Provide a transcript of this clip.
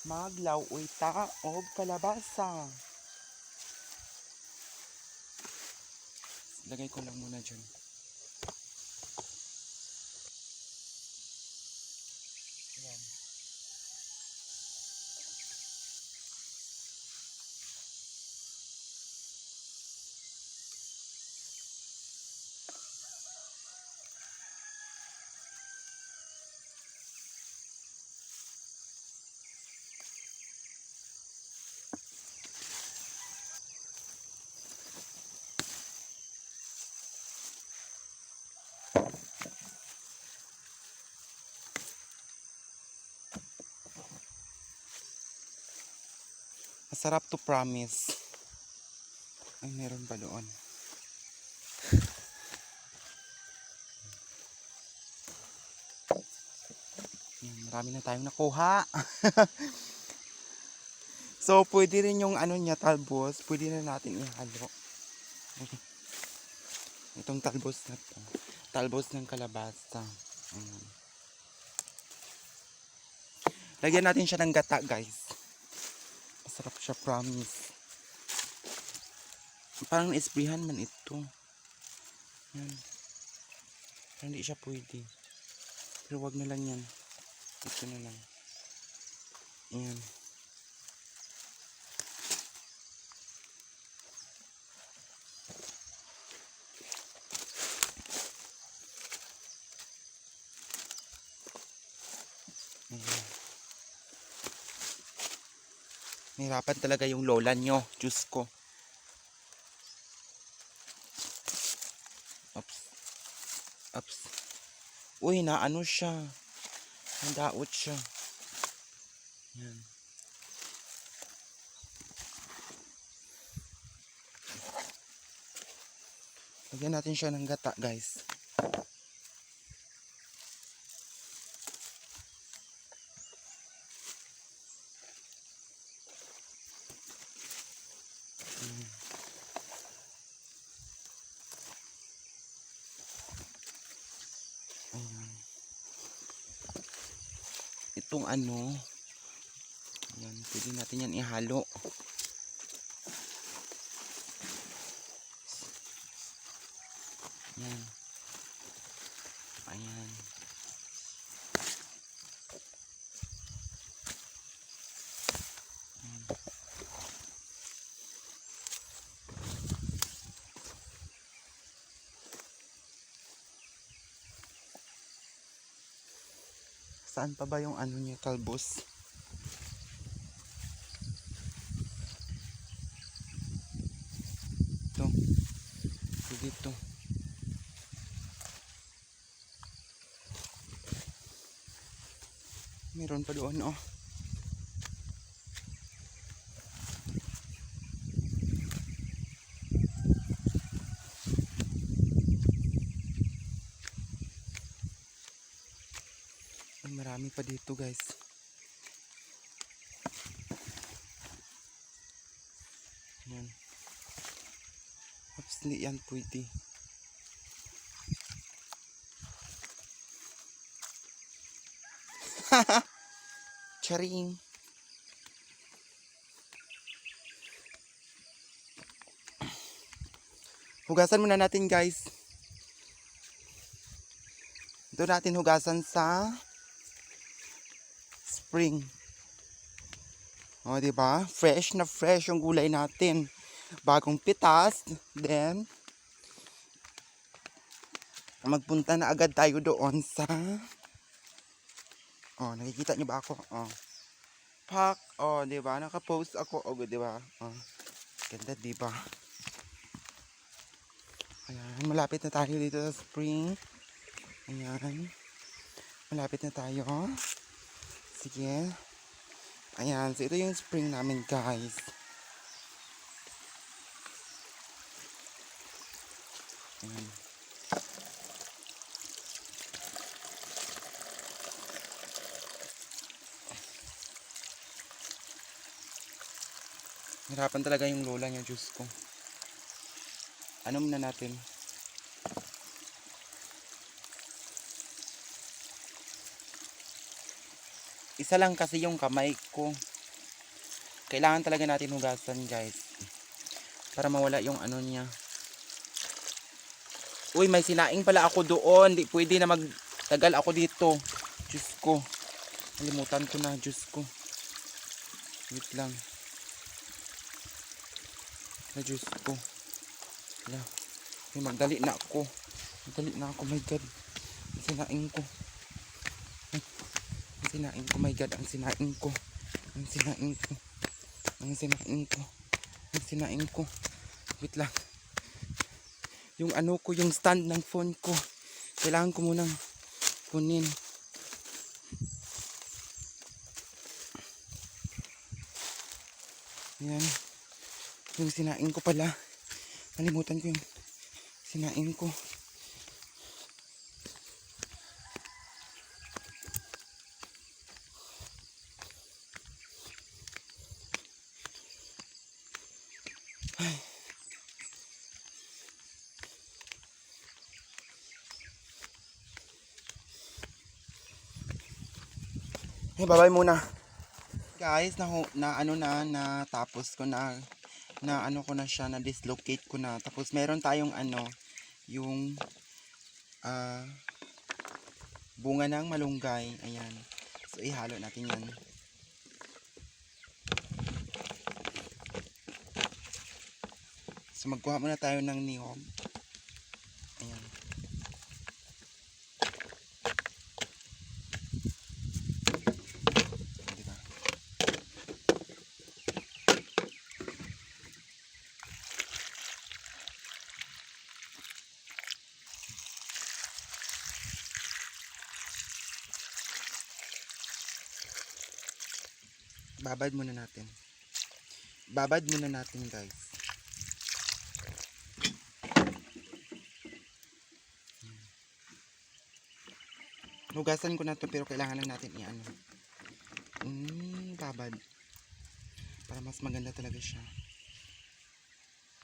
Maglaway ta og kalabasa. Lagay ko lang muna dyan. Ayan. Masarap to, promise. Ay, meron pa doon. Yan, marami na tayong nakuha. So, pwede rin yung ano niya, talbos. Pwede na natin ihalo. Itong talbos na to. Talbos ng kalabasa. Lagyan natin siya ng gata, guys. Masarap siya, promise. Parang na-esprihan man ito. Yan. Parang hindi siya pwede. Pero wag na lang yan. Ito na lang. Yan. Ayan. Nahirapan talaga yung lola nyo. Diyos ko. Oops. Oops. Uy, naano siya. Nandaot siya. Yan. Lagyan natin siya ng gata, guys. Ayan. Itong ano, yan, pwede natin yan ihalo. Yan. Ayan. Ayan. Saan pa ba yung ano niya, talbos? Ito. Dito. Meron pa doon, oh. Ay, marami pa dito, guys. Yan. Oops, hindi yan pwede. Charing. Hugasan muna natin, guys. Ito natin hugasan sa spring. O, diba? Fresh na fresh yung gulay natin. Bagong pitas. Then, magpunta na agad tayo doon sa... O, nakikita niyo ba ako? O. Pak. O, diba? Nakapost ako. O, diba? O. Ganda, diba? Ayan, malapit na tayo dito sa spring. Ayan. Malapit na tayo. Sige. Ayan, so ito yung spring namin, guys. Ayan. Hirapan talaga yung lola niya, Diyos ko. Ano muna natin? Isa lang kasi yung kamay ko. Kailangan talaga natin hugasan, guys. Para mawala yung ano niya. Uy, may sinaing pala ako doon. Di pwede na magtagal ako dito. Diyos ko. Nalimutan ko na, Diyos ko. Wait lang. Diyos ko. Wala. May magdali na ako. Magdali na ako, my God. Ang sinaing ko. Ang sinaing ko, my God. Ang sinaing ko. Ang sinaing ko. Ang sinaing ko. Ang sinaing ko. Wait lang. Yung ano ko, yung stand ng phone ko. Kailangan ko munang kunin. Yan. Yung sinaing ko pala. Nalimutan ko yung sinaing ko. Ay. Hey, bye-bye muna. Guys, natapos ko na ano ko na siya, na dislocate ko na. Tapos meron tayong yung bunga ng malunggay. Ayan. So ihalo natin 'yan. So magkuha muna tayo ng niyog. Ayan. Diba? Babad muna natin. Babad muna natin, guys. Hugasan ko na to, pero kailangan lang natin babad. Para mas maganda talaga siya.